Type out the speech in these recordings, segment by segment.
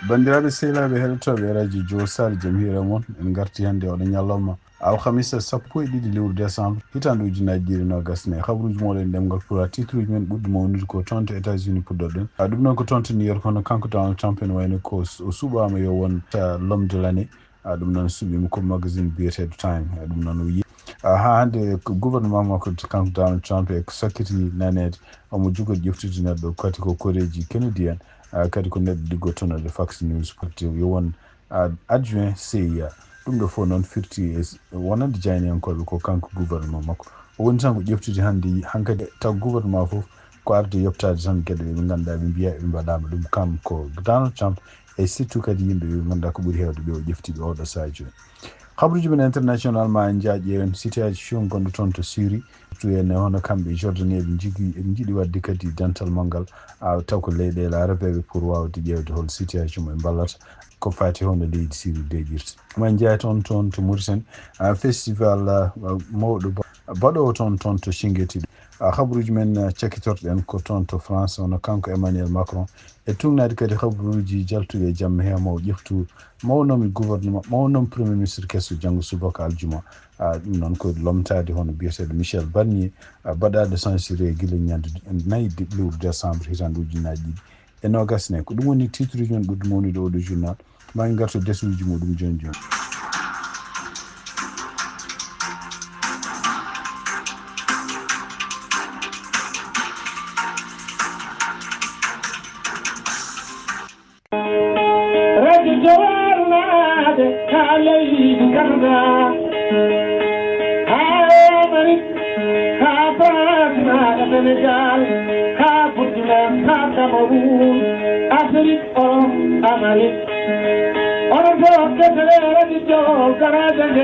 bandiraɓe sehilaɓe heɗotoɓe radio josal jamhira moon en garti hannde oɗo ñalloma alhamisa 12 lewru décembre hitande ujunaji ɗiɗi nogas nayyi habaruji moɗon ɗemgal pulaar titre uji men ɓurɗi mawnude ko toon to états unis puɗɗorɗen ɗum noon ko toon to new york hono kanko donald trump ene wayno ko o suɓama yo won l'homme de l' année ɗum noon suɓima ko magazine biyeteɗo time ɗum noon o yi ha hande ko gouvernement makko kanko donald trump e sakkiti nanede omo jogori ƴeftude neɗɗo kadi ko koreji kennedy en kadi ko neɗɗo liggotonoɗo fox news porti yo won adjoint cia ɗum ɗo fof noon firti e wonande jayniyankoɓe ko kanko gouvernement makko o woni tan ko ƴeftude hannde hankkadi taw gouvernement fof ko arde yoɓtade tan gueɗe ɗe ɓe ganduɗa ɓe mbiya ɓe mbaɗama ɗum kam ko donald trump e surtout kadi yimɓe ɓe ganduɗa ko ɓuuri hewde ɓe o ƴeftiɓe oɗo sahaa joni habaruji men international ma en jaaƴe cité aji few gonɗo toon to syrie ene hono kamɓe jordani eɓe jiiɗi wadde kadi dental manggal taw ko leyɗele arabeɓe pour wawde ƴewde hol cité aji mum ɓe ballata ko fati hono leydi syrie deƴirta ma jeeya toon to Mauritanie festival mawɗo baɗowo toon to Chinguetti habaruji men cakkitorɗen ko toon to France hono kanko Emmanuel Macron e tugnade kadi habaruji jaltuɗe e jamma he mo ƴeftu mawnomi gouvernement mawnomi premier ministre kesso janggo subaka aljuma ɗum noon ko lomtade hono biyeteɗo Michel Barnier baɗade censuré guila ñande 4 lewru décembre hitande ujunaji ɗiɗi e nogas nayyi ko ɗum woni titre uji men ɓurɗo mawnude oɗo journal ma en garto desuji muɗum joni joni Senegal, ha Burkina, ha Cameroon, Afrique, Amérique. On peut que se le redito, caraja de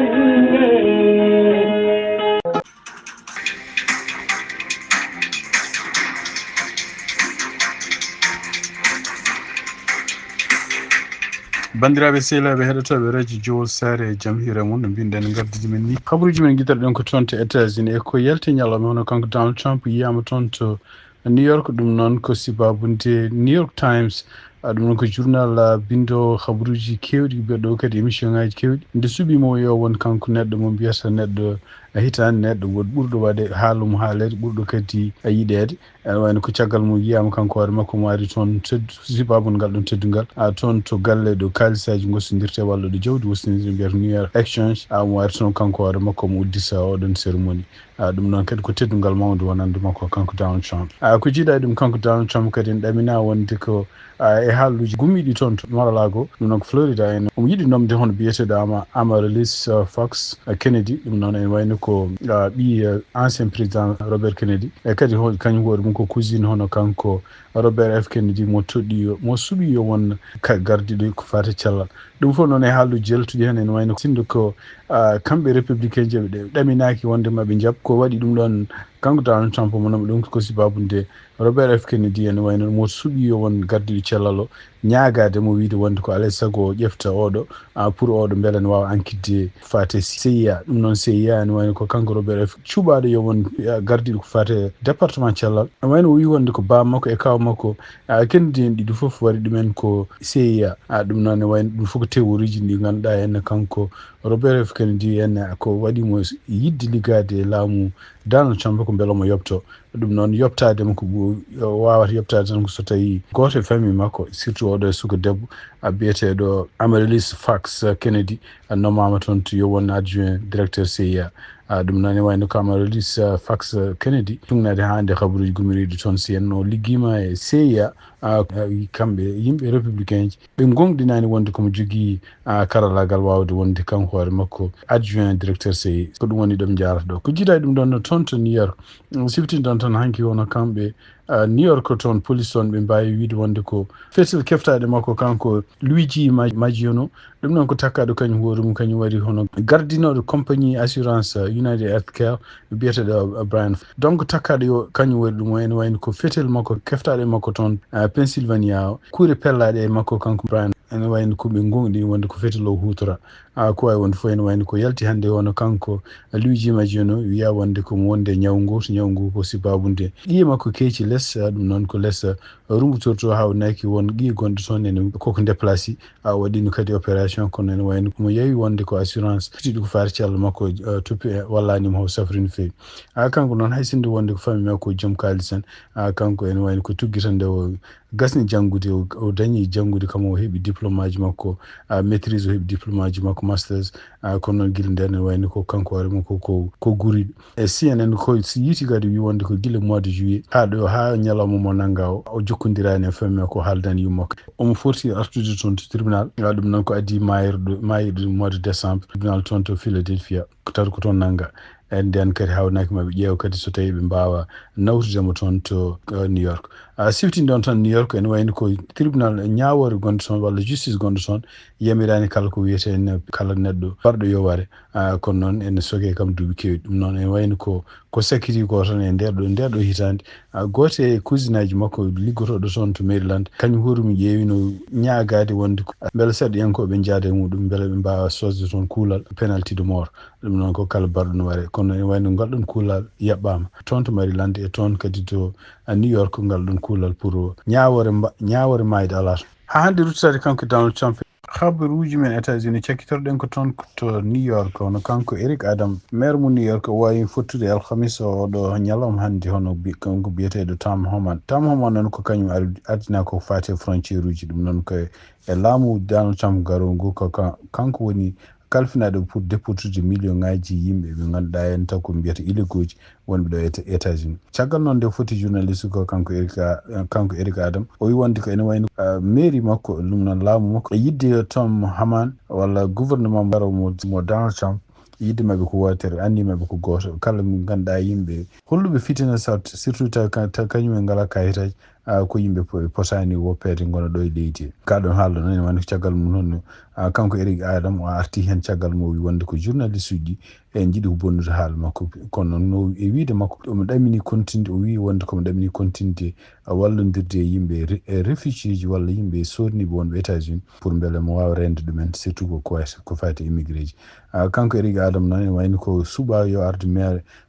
bandiraɓe sehilaɓe heɗotoɓe radio jowol sare e jaam hiire mum no mbinoɗen gardidi men ni habaruji men guiɗoɗen ko toon to états unis e ko yalti ñalawma hono kanko donald trump yiyama toon to new york ɗum noon ko sibabunde new york times ɗum noon ko journal bindo habaruji kewɗi mbiɗo kadi émission ngaji kewɗi nde suuɓimo yo won kanko neɗɗo mo mbiyata neɗɗo hitande neɗɗo woɗ ɓurɗo waɗe haalumo haalede ɓurɗo kadi yiɗede ene wayno ko caggal mum yiyama kanko hoore makko mo ari toon sibabude ngal ɗon teddugal toon to galle ɗo kalisaji gossodirte walla ɗo jawdi wosnodiri mbiyata new york exchange mo ari toon kanko hoore makko mo uddisa oɗon cérémonie ɗum noon kadi ko teddugal mawde wonande makko kanko donald trump ko jiiɗa ɗum kanko donald trump kadi en ɗamina wonde ko e haalluji gummiɗi toon to Mar-a-Lago ɗum noon ko Florida en omo yiɗi nomde hono biyeteɗo Amaryllis Fox Kennedy ɗum noon en wayno ko ɓi ancien président Robert Kennedy e kadi kañum hoore mum ko cousine hono kanko Robert F Kennedy mo suuɓi yo won gardiɗo ko fate cellal ɗum fof noon e haalluji jaltuɗi hen en wayno sinde ko kamɓe républicain jeɓe ɗe ɗaminaki wonde maɓe jaab ko waɗi ɗum ɗon kanko Donald Trump mo noon ɗum ko sibabunde Robert F Kennedy en wayno mo suuɓi yo won gardiɗo cellal o ñaagade mo wiide wonde ko alay saago ƴefta oɗo pour oɗo beele ne wawa ankidde fate CIA ɗum noon CIA ne wayno ko kanko Robert F cuɓaɗo yo won gardiɗo ko fate département cellal ne wayno o wi wonde ko bam makko e kaw makko Kennedy en ɗiɗi foof waɗi ɗumen ko CIA ɗum noon ne wayno ɗum fof ko théorie ji ɗi ganduɗa henne kanko Robert F Kennedy en ko waɗimo yidde liggade e laamu Donald Trump ko beele omo yobto ɗum noon yobtademo ko wawata yobtade tan ko so tawi goto e famille makko surtout oɗo e suka debbo biyeteɗo Amaryllis Fox Kennedy nommama toon to yo won adjoint directeur CIA ɗum noon e wayno ko Amaryllis Fox Kennedy tugnade hande habaruji gumiriɗi toon si en o liggima e CIA kamɓe yimɓe républicain ji ɓe gonɗinani wonde komo jogui karallagal wawde wonde kanko hoore makko adjoint directeur CIA ko ɗum woni ɗom jarata ɗo ko jiiɗa ɗum ɗon toon to New York siftinɗon tan hanki wono kamɓe New York toon police toon ɓe mbawi wiide wonde ko fetel keftade makko kanko Luigi Maggiano ɗum noon ko takkaɗo kañum hoore mum kañum waɗi hono gardinoɗo compagnie assurance United Healthcare biyeteɗo Brian donc takkaɗo yo kañum waɗi ɗum ene wayno ko fetel makko keftaɗo e makko toon Pennsylvania o kuure pellaɗe e makko kanko Brian ene wayno ko ɓe gonɗini wonde ko fetel o hutora ko wawi wonde fof ene wayno ko yalti hande hono kanko Luigi Maggiano wiya wonde komo wonde ñaw ngu ko sibabunde ƴiye makko keeci less ɗum noon ko less rumbutorto hawnaki won gi gonde toon ene koko déplacé waɗino kadi opération kono ene wayno mo yewi wonde ko assurance tiiɗi ko faari callo makko toppi wallanimo ho safrini fewi kanko noon hay sinde wonde ko famille makko joom kalis en kanko ene wayno ko tuggitande o gasni janngude o dañi janngude kam o heɓi diplôme aji makko maîtrise o heɓi diplôme aji makko masters kono noon guila nden ene wayno ko kanko hoore mum ko guriɗo e si enen ko si yiiti kadi wi wonde ko guila mois de juillet ha ñalawma mo nanga o jokkodirani e famille ko haaldani yummakko omo foti artude toon to tribunal ɗum noon ko addi mayirɗo mois de décembre tribunal toon to Philadelphia taw ko toon nanga en nden kadi hawnaki maɓe ƴeewa kadi so tawi ɓe mbawa nawtudemo toon to New York siftinde on tan New York ene wayno ko tribunal ñawore gonɗo toon walla justice gonɗo toon yamirani kala ko wiyete kala neɗɗo farɗo yoware kono noon ene sogue kam duuɓi kewɗi ɗum noon ene wayno ko sakkiti ko tan e ndeɗo hitande goto e cousine aji makko liggotoɗo toon to Maryland kañum hoorumi ƴeewino ñaagade wonde beele seeɗoyankoɓe jaada e muɗum beele ɓe mbawa sosde toon kuulal penalty de mort ɗum noon ko kala barɗo no waɗe kono ene wayno ngalɗon kuulal yaɓɓama toon to Maryland e toon kadi to New York ngalɗon kuulal pour ñawore mayde ala ha hande ruttade kanko Donald Trump habaruji men États-Unis cakkitorɗen ko toon to New York hono kanko Eric Adam maire mo New York o wawi fottude alhamis oɗo ñalawma hande hono kanko biyeteɗo Tom Homan noon ko kañum ardina ko fate frontiére uji ɗum noon ko e laamu Donald Trump garo ngu ko kanko woni kalfinaɗo pour déportude million ngaji yimɓe ɓe ganduɗa hen taw ko mbiyata illégoji wonɓe ɗo e États-Unis caggal noon nde foti journaliste ko kanko Eric Adam o wi wonde ko ene wayno mairie makko ɗum noon laamu makko e yidde Tom Homan walla gouvernement mbaro mo Donald Trump yidde mabɓe ko wotere andi mabɓe ko goto kala mo ganduɗa yimɓe holluɓe fitina surtout taw kañumen ngala kayitaji ko yimɓe potani woppede gona ɗo e leydi kaɗon haalɗo noon ene wayno caggal mum noon kanko Eric Adam o arti hen caggal mo wi wonde ko journaliste uji en jiiɗi ko bonnude haala makko kono noon e wiide makko omo ɗamini continde o wi wonde komo ɗamini continde wallodirde e yimɓe réfugié ji walla yimɓe sodniɓe wonɓe États-Unis pour beele mo wawa rende ɗumen surtout ko fati immigré ji kanko Eric Adam noon ene wayno ko suuɓa yo arde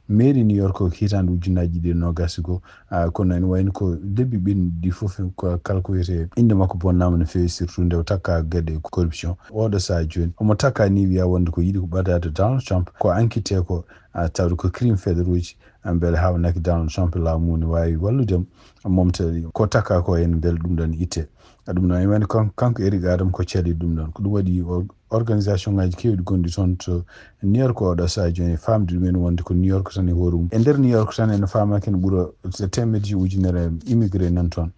mairie New York ko hitande ujunnaji ɗi nogas ko kono ene wayno ko lebbi ɓenɗi foof kala ko wiyete inde makko bonnama no fewi surtout nde o takka gueɗe corruption oɗo saha joni omo takka ni wiya wonde ko yiiɗi ko ɓadade Donald Trump ko enquête ko tawde ko crime fédéraux ji beele hawnaki Donald Trump laamu ne wawi walludemo momta ko takka ko en beele ɗum ɗon itte ɗum noon ene wayno kanko Eric Adam ko caɗi ɗum ɗon ko ɗum waɗi organisation ngaji kewɗi gonɗi toon to New York oɗo saha joni famde ɗumen wonde ko New York tan e hoore mum e nder New York tan ene famaki ene ɓuura temedde ujunere immigré nan toon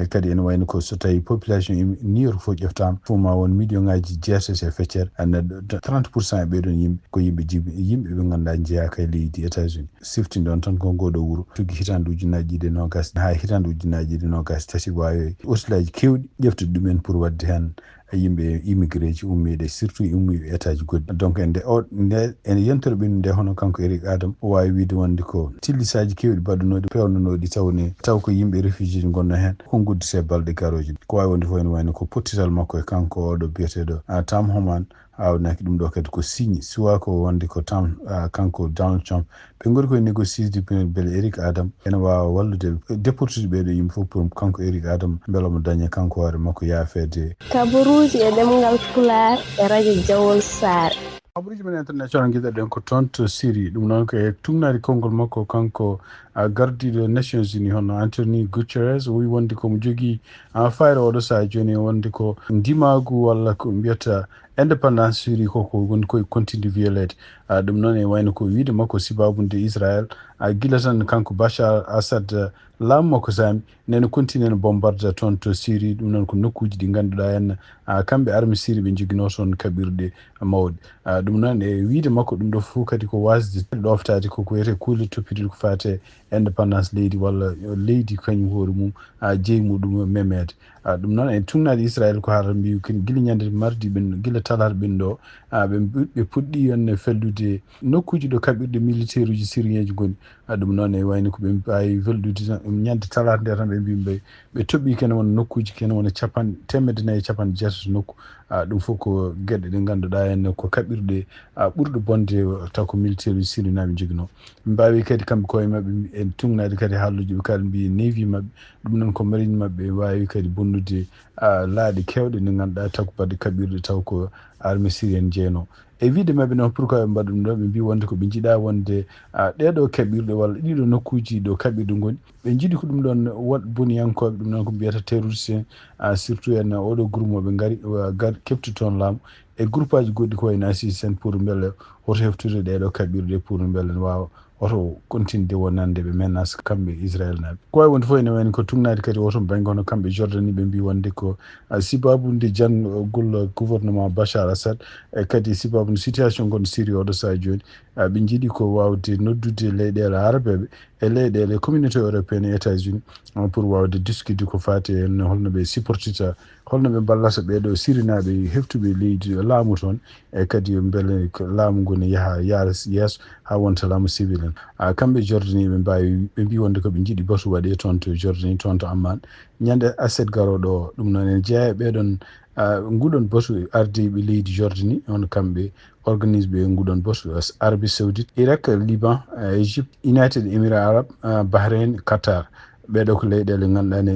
kadi ene wayno ko so tawi population New York fof ƴeftama fof ma won million ngaji jeetati e feccere neɗɗo 30% e ɓeɗon yimɓe ko yimɓe ɓe ganduɗa jeeyaka e leydi États-Unis siftinde on tan ko ngoɗo wuuro tugui hitande ujunnaji ɗiɗi nogas ha hitande ujunnaji ɗiɗi nogas tati wawi ustilaji kewɗi ƴeftude ɗumen pour wadde hen yimɓe immigré ji ummiɗe surtout ummiɓe état ji goɗɗi donc ene yentoro ɓennu nde hono kanko Eric Adam o wawi wiide wonde ko tillisaji kewɗi baɗunoɗi pewnonoɗi taw ko yimɓe réfugié ji gonno hen ko guddite balɗe garoji ko wawi wonde fof ene wayno ko pottital makko e kanko oɗo biyeteɗo Tom Homan awnaki ɗum ɗo kadi ko signe suwa ko wonde ko kanko Donald Trump ɓe gori koye négocier beele Eric Adam ene wawa wallude déportude ɓeɗo yimɓe fof pour kanko Eric Adam beele omo daña kanko hoore makko yaafede kabaruji e ɗemgal Pulaar e radio Jawol Sare habaruji men international guiɗaɗen ko toon to Syrie ɗum noon ko e tugnade konngol makko kanko gardiɗo Nations Unies hono Anthony Guterres o wi wonde komo jogui fayre oɗo saha joni wonde ko ndimagu walla ko mbiyata indépendance Syrie koko woni koye continue violede ɗum noon e wayno ko wiide makko sibabude Israël guila tan kanko Bachar Assad laamu makko sami nene continue ne bombarda toon to Syrie ɗum noon ko nokkuji ɗi ganduɗa hen kamɓe armée Syrie ɓe joguino toon kaɓirɗe mawɗe ɗum noon e wiide makko ɗum ɗo fof kadi ko wasde ɗoftade koko wiyete kuule toppitiɗe ko fate indépendance leydi walla leydi kañum hoore mum jeeyi muɗum memede ɗum noon e tugnade Israël ko haala mbi guila ñande mardi guila talata ɓenɗo ɓe puɗɗi on fellude nokkuji ɗo kaɓirɗe militaire uji syrien ji goni ɗum noon e wayno ko ɓe mbawi wellude ñande talata nde tan ɓe mbi ɓe toɓɓi kene wona nokkuji kene wona temedde nayyi capanɗe jeetato nokku ɗum fof ko gueɗe ɗe ngannduɗaa henne ko kaɓirɗe ɓurɗe bonde taw ko militaire uji sirinaɓe jogino. ɓe mbawi kadi kamɓe koye maɓɓe e tugnade kadi haalluji ɓe kala mbi navy maɓɓe ɗum noon ko marine maɓɓe wawi kadi bonnude laaɗe kewɗe nde ngannduɗaa taw ko baɗɗe kaɓirɗe taw ko armée syrienne jeyno e wiide maɓɓe noon pourquoi ɓe mbaɗa ɗum ɗo ɓe mbi wonde ko ɓe jiiɗa wonde ɗeɗo kaɓirɗe walla ɗiɗo nokkuji ɗo kaɓirɗe goni ɓe jiiɗi ko ɗum ɗon woɗ boniyankoɓe ɗum noon ko mbiyata terroriste en surtout en oɗo groupe moɓe gari kepti toon laamu e groupe aji goɗɗi ko wayno assistance pour beele hoto heftude ɗeɗo kaɓirɗe pour beele ne wawa oto continue de wonande ɓe menace kamɓe Israël naɓe ko wawi wonde fof ene wayno ko tugnade kadi oto banggue hono kamɓe Jordanie ɓe mbi wonde ko sibabude janngol gouvernement Bachar Assad e kadi sibabude situation gonɗo Syrie oɗo saha joni ɓe jiiɗi ko wawde noddude leyɗele arabeɓe e leyɗele communauté européenne et États-Unis pour wawde discude ko fati en holno ɓe supportita holno ɓe ballata ɓeɗo sirinaɓe heftuɓe leydi laamu toon e kadi beele laamu ngu ne yaaha yeeso ha wonta laamu civil en kamɓe Jordanie ɓe mbawi ɓe mbi wonde koɓe jiiɗi batu waɗe toon to Jordanie toon to Amman ñande aset garoɗo o ɗum noon en jeeya ɓeɗon nguɗon batu ardiɓe leydi Jordanie on kamɓe organise ɓe nguɗon batu Arabie Saoudite Irak Liban Égypte United Émirats Arabes Bahrain Qatar ɓeɗo ko leyɗele ganduɗa ne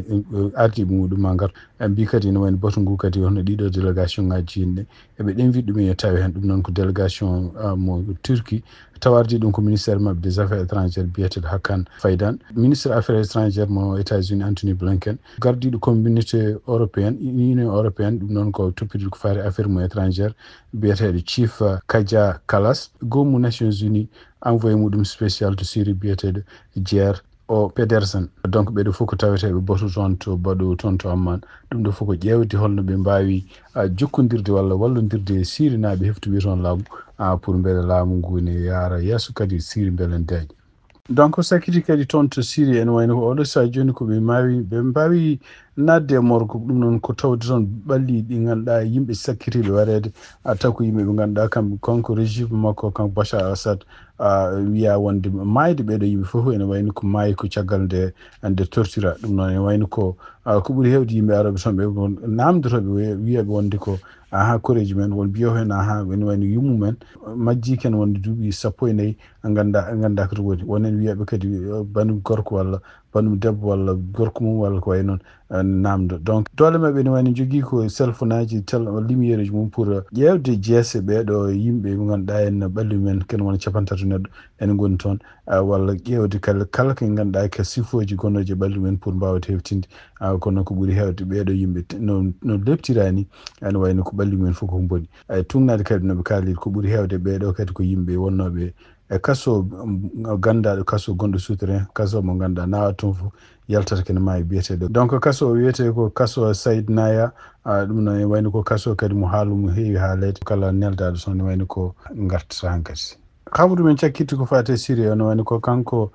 ardiɓe muɗum ma gar mbi kadi ne wayno batu ngu kadi hono ɗiɗo délégation ngaji jinɗe eɓe ɗenvi ɗumen yo tawi hen ɗum noon ko délégation mo Turquie tawardi ɗum ko ministére mabɓe des affaires étrangères biyeteɗo Hakan Fidan ministre affaires étrangères mo États-Unis Anthony Blinken gardiɗo communauté européenne union européenne ɗum noon ko toppitiɗo ko fati affaire mo étrangère biyeteɗo chief Kaja Kallas gomu Nations Unies envoyé muɗum spécial to Syrie biyeteɗo Jer o Pedersen donc ɓeɗo fof ko taweteɓe batu toon to baɗo toon to Amman ɗum ɗo fof ko ƴewde holno ɓe mbawi jokkodirde walla wallodirde sirinaɓe heftuɓe toon laamu pour beele laamu ngu ne yaara yeeso kadi Syrie beele deeƴa donc sakkiti kadi toon to Syrie en wayno ko oɗo saha joni ko ɓe mbawi nadde e morgo ɗum noon ko tawde toon ɓalli ɗi ganduɗa yimɓe sakkitiɓe waɗede taw ko yimɓe ɓe ganduɗa kamɓe konko régime makko kanko Bachar Assad wiya wonde mayde ɓeɗo yimɓe fof ene wayno ko maayi ko caggal nde tortura ɗum noon ene wayno ko ɓuuri hewde yimɓe aroɓe toon ɓe namdotoɓe wiyaɓe wonde ko koreji men won mbiyo hen ene wayno yummumen majji ken wonde duuɓi 14 ganda ko to woni wonen wiyaɓe kadi banum gorko walla banum debbo walla gorko mum walla ko way noon namdo donc dole mabɓe ne wayno jogui ko cellphone aji lumiére ji mum pour ƴewde jeese ɓeɗo yimɓe ɓe ganduɗa en ɓallumen ken wona capantato neɗɗo ene goni toon walla ƴewde kala ko ganduɗa ko sifoji gonnoji e ɓallumen pour mbawde heftinde kono ko ɓuuri hewde ɓeɗo yimɓe no leptirani ene wayno ko ɓallumen fof ko boni tugnade kadi noɓe kaaliri ko ɓuuri hewde ɓeɗo kadi ko yimɓe wonnoɓe e kaso gandaɗo kaso gonɗo souterrain kaso mo ganduɗa nawa toon fof yaltata kene maayi biyeteɗo donc kaso o wiyete ko kaso Saïd Naya ɗum noon e wayno ko kaso kadi mo haalu mo heewi haalede kala neldaɗo toon ne wayno ko gartata kadi haɓude men cakkitti ko fate Syrie ne wayno ko kanko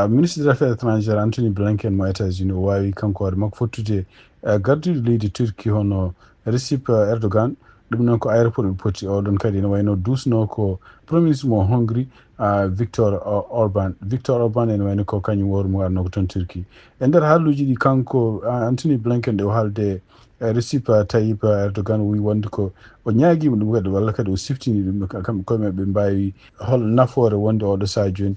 ministre des affaires étrangères Anthony Blinken mo États-Unis o wawi kanko hoore makko fottude gardiɗo leydi Turquie hono Recep Erdogan ɗum noon ko aéroport ɓe poti oɗon kadi ne wayno dusno ko premier ministre mo Hongrie Victor Orban ene wayno ko kañum woro mo arno ko toon Turquie e nder haalluji ɗi kanko Anthony Blinken de o haalde Recep Tayyip Erdogan wi wonde ko o ñaaguima ɗum kadi walla kadi o siftini ɗum kamɓe koye maɓɓe mbawi hol nafoore wonde oɗo saha joni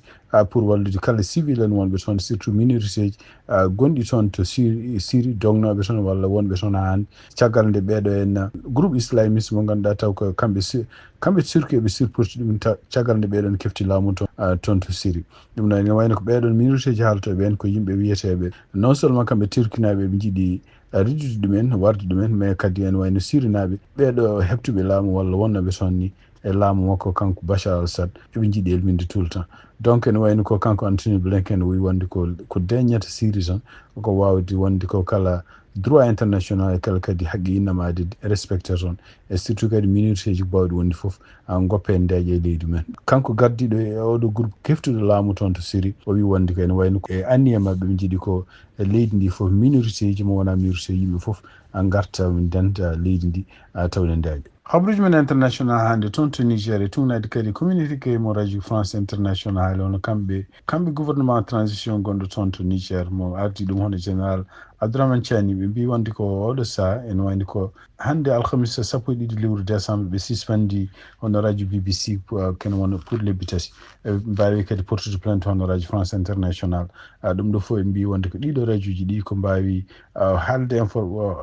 pour wallude kala civil en wonɓe toon surtout minorité ji gonɗi toon to Syrie dognoɓe toon walla wonɓe toon ha hande caggal nde ɓeɗo en groupe islamiste mo ganduɗa taw ko kamɓe Turquie ɓe surporti ɗum caggal nde ɓeɗon kefti laamu toon to Syrie ɗum noon ene wayno ko ɓeɗon minorité ji haaltoɓe en ko yimɓe wiyeteɓe non seulement kamɓe turkinaɓe ɓe jiiɗi riddude ɗumen warde ɗumen mais kadi ene wayno sirinaɓe ɓeɗo heftuɓe laamu walla wonnoɓe toon ni e laamu makko kanko Bachar Assad eɓe jiiɗi elminde tout le temps donc ene wayno ko kanko Anthony Blinken wi wonde ko deññata Syrie tan ko wawde wonde ko kala droit international e kala kadi haqqi innamade respecté toon e surtout kadi minorité ji bawɗi wonde foof goppe ndeeƴe e leydi men kanko gardiɗo e oɗo groupe keftuɗo laamu toon to Syrie o wi wonde ko ene wayno e anniya mabɓe ɓe jiiɗi ko leydi ndi foof minorité ji mo wona minorité yimɓe foof garta denta leydi ndi tawde ndeeƴa habruji men international hande toon to Niger e tugnade kadi communiqué mo radio France international hono kamɓe gouvernement transition gonɗo toon to Niger mo ardi ɗum hono général Abdourahmane Tiani ɓe mbi wonde ko oɗo saha ene wayni ko hande alhamisa 1 lewru décembre ɓe suspandi hono radio BBC kene wona pour lebbi tati mbawi kadi portude plainte hono radio France International ɗum ɗo fof ɓe mbi wonde ko ɗiɗo radio ji ɗi ko mbawi haalde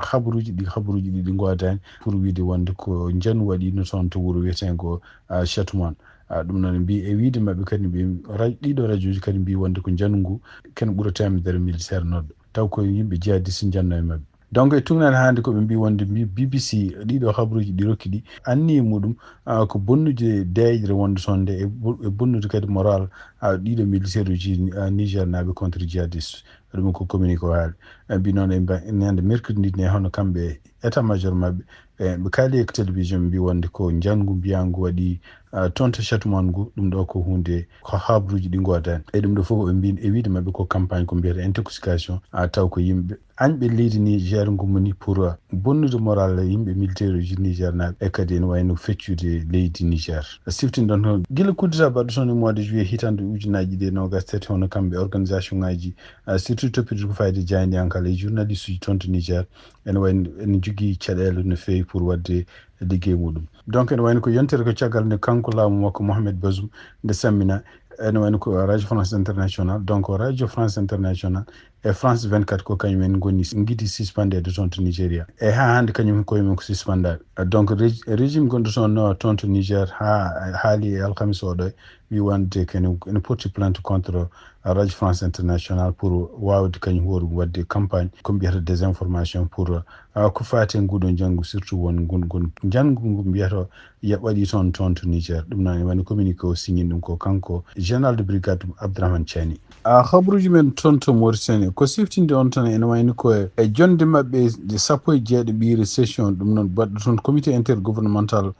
habaruji ɗi ɗi godani pour wiide wonde ko janu waɗino toon to wuuro wiyetengo Châteauman ɗum noon mbi e wiide mabɓe kadi ɗiɗo radio ji kadi mbi wonde ko janu ngu ken ɓuura temedere militaire nodɗo taw ko yimɓe jihadiste janno e mabɓe donc e tungnan hande koɓe mbi wonde BBC ɗiɗo habaruji ɗi rokki ɗi anni muɗum ko bonnude deyƴere wonde toon nde e bonnude kadi moral ɗiɗo militaire uji Niger naɓe contre jihadiste ɗum ko communiqué o haali mbi noon e ñande mercredi ndi ne hono kamɓe état major mabɓe ɓe kaali e télévision mbi wonde ko janngu mbiyangu waɗi toon to Châteauman ngu ɗum ɗo ko hunde ko habaruji ɗi godani e ɗum ɗo fof ɓe mbi e wiide mabɓe ko campagne ko mbiyata intoxication taw ko yimɓe añɓe leydi Niger ngumoni pour bonnude moral yimɓe militaire uji Niger naɓe e kadi ene wayno feccude leydi Niger siftin ɗon toon guila kuddita baɗɗo toon e mois de juillet hitande ujunaji ɗi nogas tati hono kamɓe organisation ngaji surtout toppitade ko fayde jaydiyankal e journaliste uji toon to Niger ene wayno ene jogui caɗele no fewi pour wadde liggey muɗum donc ene wayno ko yontere ko caggal nde kanko laamu makko Mohamed Bazoum nde sammina ene wayno ko radio France International donc radio France International e France 24 ko kañumen goni guidi suspendede toon to Nigéria e ha hande kañum koyemen ko suspendade donc régime gonɗo toon to Niger ha haali e alkamisa oɗo wi wonde ene porti plainte contre radio France International pour wawde kañum hoore wadde campagne ko mbiyata désinformation pour ko fati e nguɗon janggu surtout won gon janggu ngu mbiyata waɗi toon to Niger ɗum noon woni communiqué o signi ɗum ko kanko général de brigade Abdourahmane Tiani habaruji men toon to Mauritanie ko siftinde on tan ene wayni ko e jonde mabɓe 17 session ɗum noon baɗɗo toon comité intergouvernemental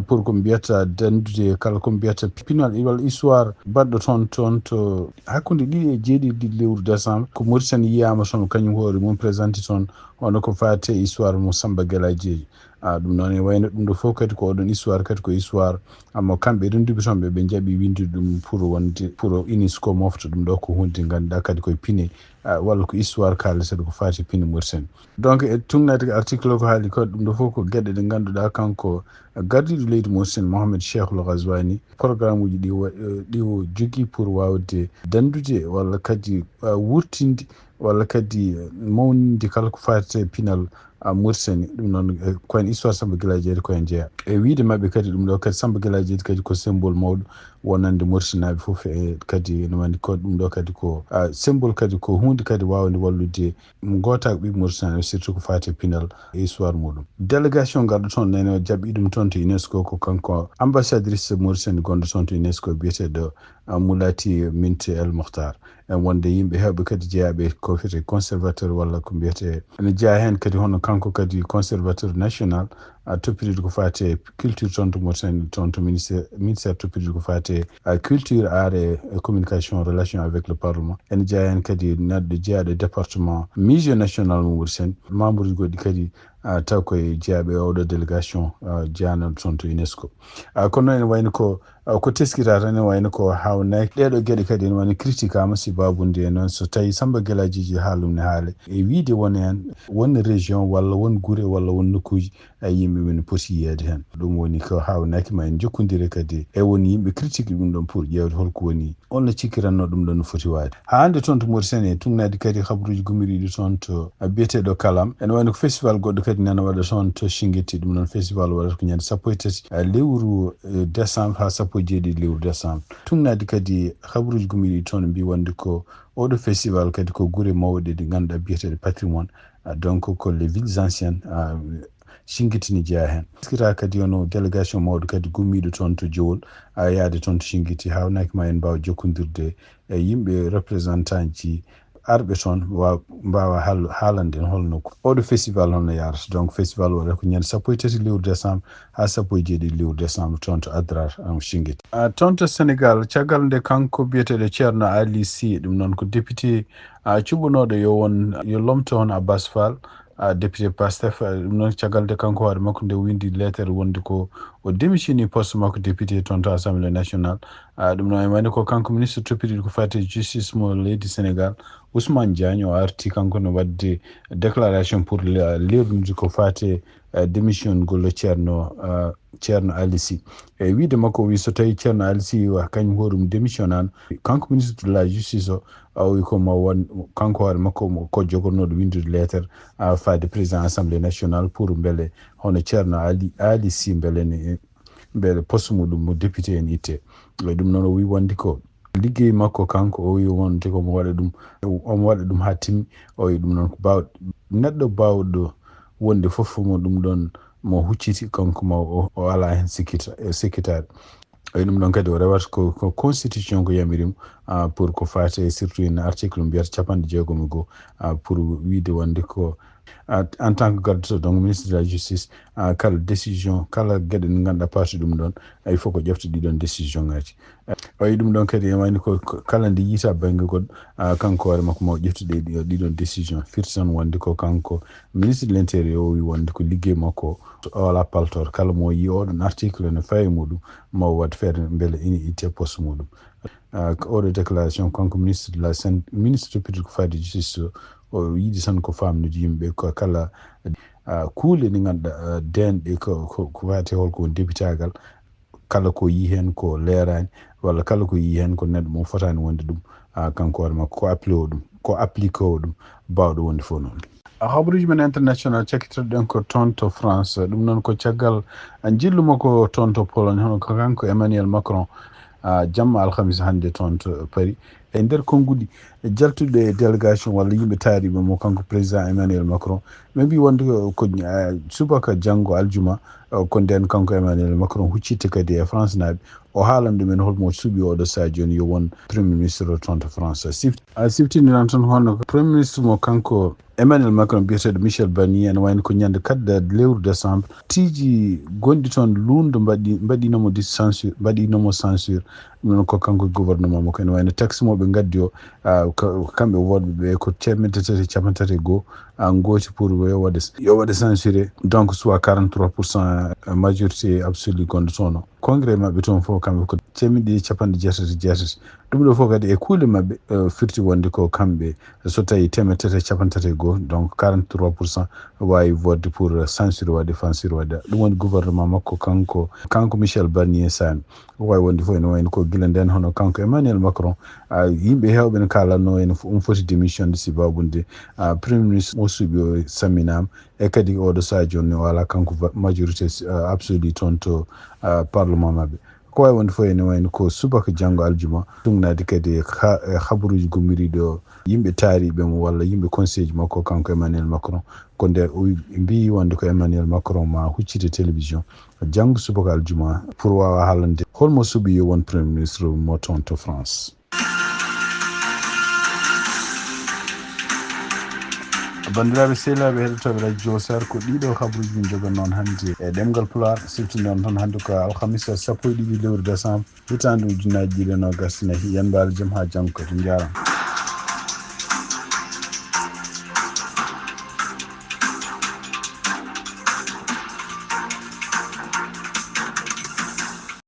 pour ko mbiyata dandude kala ko mbiyata pinal iwal histoire baɗɗo toon to hakkude ɗiɗi e jeeɗiɗi lewru décembre ko Mauritanie yiyama toon kañum hoore mum présenté toon hono ko fate histoire mo Samba Guela Jeeyi ɗum noon e wayno ɗum ɗo fof kadi ko oɗon histoire kadi ko histoire amma kamɓe renduɓe toon ɓe jaaɓi windude ɗum pour wonde pour UNESCO mofta ɗum ɗo ko hunde ganduɗa kadi koye piine walla ko histoire kalletede ko fati piine Mauritanie donc e tungnade article ko haali ko ɗum ɗo fof ko gueɗe ɗe ganduɗa kanko gardiɗo leydi Mauritanie Mohamed Cheikhul Ghazouani programme uji ɗi o jogui pour wawde dandude walla kadi wurtinde walla kadi mawninde kala ko fate pinal Mauritanie ɗum noon koyen histoire Samba Guela Jeeyi koyen jeeya e wiide mabɓe kadi ɗum ɗo kadi Samba Guela Jeeyi kadi ko symbole mawɗo wonande Mauritanie naɓe foof e kadi ne wandi ko ɗum ɗo kadi ko symbole kadi ko hunde kadi wawde wallude gotaɓe ɓiɓe Mauritanie surtout ko fati pinal histoire muɗum délégation garɗo toon nene jaɓɓi ɗum toon to UNESCO ko kanko ambassadrice Mauritanie gonɗo toon to UNESCO biyeteɗo Moulati Mint El Mokhtar en wonde yimɓe hewɓe kadi jeeyaɓe ko fete conservateur walla ko mbiyete ene jeeya hen kadi hono kanko kadi conservateur national toppitiɗo ko fate culture toon to Mauritanie toon to ministère toppitiɗo ko fate culture art et communication relation avec le parlement ene jeeya hen kadi neɗɗo jeeyaɗo département musée national mo Mauritanie membre uji goɗɗi kadi taw koye jeeyaɓe oɗo délégation jeyanoɗo toon to UNESCO kono ene wayno ko teskita tan ene wayno ko hawnaki ɗeɗo gueɗe kadi ene wayno critique ama si babunde e noon so tawi Samba Guela Jeeyi haalum ne haale e wiide won hen won région walla won guure walla won nokkuji yimɓe men poti yiyede hen ɗum woni ko hawnaki ma en jokkodire kadi e woni yimɓe critique ɗum ɗon pour ƴewde holko woni onno cikkiranno ɗum ɗon no foti wade hande toon to Mauritanie tungnade kadi habaruji gumiriɗi toon to biyeteɗo Kalam ene wayno ko festival goɗɗo kadi nana waɗa toon to Chinguitti ɗum noon festival waɗata ko ñande 13 lewru décembre ha 17 lewru décembre tungnade kadi habaruji gumiriɗi toon mbi wonde ko oɗo festival kadi ko guure mawɗe ɗe ganduɗa biyeteɗe patrimoine donc ko les villes anciennes Chinguitti ne jeeya hen skita kadi ono délégation mawɗo kadi gummiɗo toon to Jowol yaade toon to Chinguitti hawnaki ma en mbawa jokkodirde e yimɓe représentant ji arɓe toon mbawa haalande en holno oɗo festival holno yarata donc festival waɗata ko ñande 13 lewru décembre ha 17 lewru décembre toon to Adrar Chinguitti toon to Sénégal caggal nde kanko biyeteɗo ceerno Ali Sy ɗum noon ko député cuɓanoɗo yo lomto on Abbas Fall député Pastef non caggalde kanko hoore makko nde windi lettere wonde ko o démissioni poste makko député toon to assemblée nationale ɗum noon e wayno ko kanko ministre toppitiɗo ko fati justice mo leydi Sénégal Ousmane Diagne o arti kanko no wadde déclaration pour lernude ko fati démission ngol ceerno Ali Sy e wiide makko wi so tawi ceerno Ali Sy kañum hoɗum démissionnano kanko ministre de la justice o wi ko ma won kanko hoore makko ko jogornoɗo windude lettere faade président assemblée nationale pour beele hono ceerno Ali Sy beele poste muɗum mo député en itte ɗum noon o wi wonde ko liggey makko kanko o wi wonde ko mo waɗa ɗum ha timmi o wi ɗum noon ko neɗɗo bawɗo wonde fof mo ɗum ɗon mo hucciti kanko ma o ala hen sikkitade e ɗum ɗon kadi o rewata ko constitution ko yamirimo pour ko fate surtout en article mbiyata 61 pour wiide wonde ko en tant que garde donc ministre de la justice kala décision kala gueɗe ɗe ganduɗa parti ɗum ɗon il faut ko ƴefta ɗiɗon décision ngaji wayi ɗum ɗon kadi wayno ko kala nde yiita banggue goɗɗo kanko hoore makko ma ƴeftude ɗiɗon décision firti tan wonde ko kanko ministre de l' intérieur o wi wonde ko liggey makko o wala paltor kala mo yi oɗon article no fawi muɗum ma o wat feere beele ina itte poste muɗum oɗo déclaration kanko ministre toppitiɗo ko fadi justice o yiɗi tan ko famnude yimɓe ko kala kuule ɗe ganduɗa denɗe ko wate holko débitagal kala ko yi hen ko leerani walla kala ko yi hen ko neɗɗo mo fotani wonde ɗum kanko hoore makko ko appliqué o ɗum bawɗo wonde fof noon habaruji men international cakkitirɗen ko toon to France ɗum noon ko caggal jillumo ko toon to Pologne hono ko kanko Emmanuel Macron jamma alhamisa hannde toon to Paris e nder konngudi jaltuɗe délégation walla yimɓe taariɓe mo kanko président Emmanuel Macron ɓe mbi wonde ko subaka janngo aljuma ko nden kanko Emmanuel Macron huccitte kadi e France naaɓe o haalan ɗumen holmo suuɓi oɗo saha joni yo won premier ministre toon to France siftiniran toon hono premier ministre mo kanko Emmanuel Macron biyeteɗo Michel Barnier ene wayno ko ñande 4 lewru décembre tiiji gonɗi toon luundo mbaɗinomo censure ɗum noon ko kanko gouvernement mo ko ene wayno taxe moɓe gaddi o kamɓe wodɓe ɓe ko 1,351 gooti pour yo waɗa censuré donc soit 43% majorité absolue gonɗo toon o congrès maɓɓe toon fof kamɓe ko 1,88 ɗum ɗo fof kadi e kuule maɓɓe firti wonde ko kamɓe so tawi 1,351 donc 43% wawi vodde pour censuré wadde ɗum woni gouvernement makko kanko Michel Barnier sami wawi wonde fof ene wayno ko gila nden hono kanko Emmanuel Macron yimɓe hewɓe ne kalanno ene foti démission de si babunde premier ministre mo suuɓi o samminama e kadi oɗo saha joni o ala kanko majorité absolue toon to parlement maɓɓe ko wawi wonde fof ene wayno ko subaka janggo aljuma ɗumnade kadi e habaruji gommiriɗo yimɓe taariɓe mo walla yimɓe conseil ji makko kanko Emmanuel Macron ko nder o mbi wonde ko Emmanuel Macron ma huccide télévision janggo subaka aljuma pour wawa haalande holmo suuɓi yo won premier ministre mo toon to France. bandiraɓe sehlaɓe heɗotoɓe radio sar ko ɗiɗo habaruji min jogon noon hannde e ɗemgal Pulaar siftinoon toon hannde ko alhamisa 12 lewru décembre hitande 2024 yanmbal jaam ha janggo kadi jarama.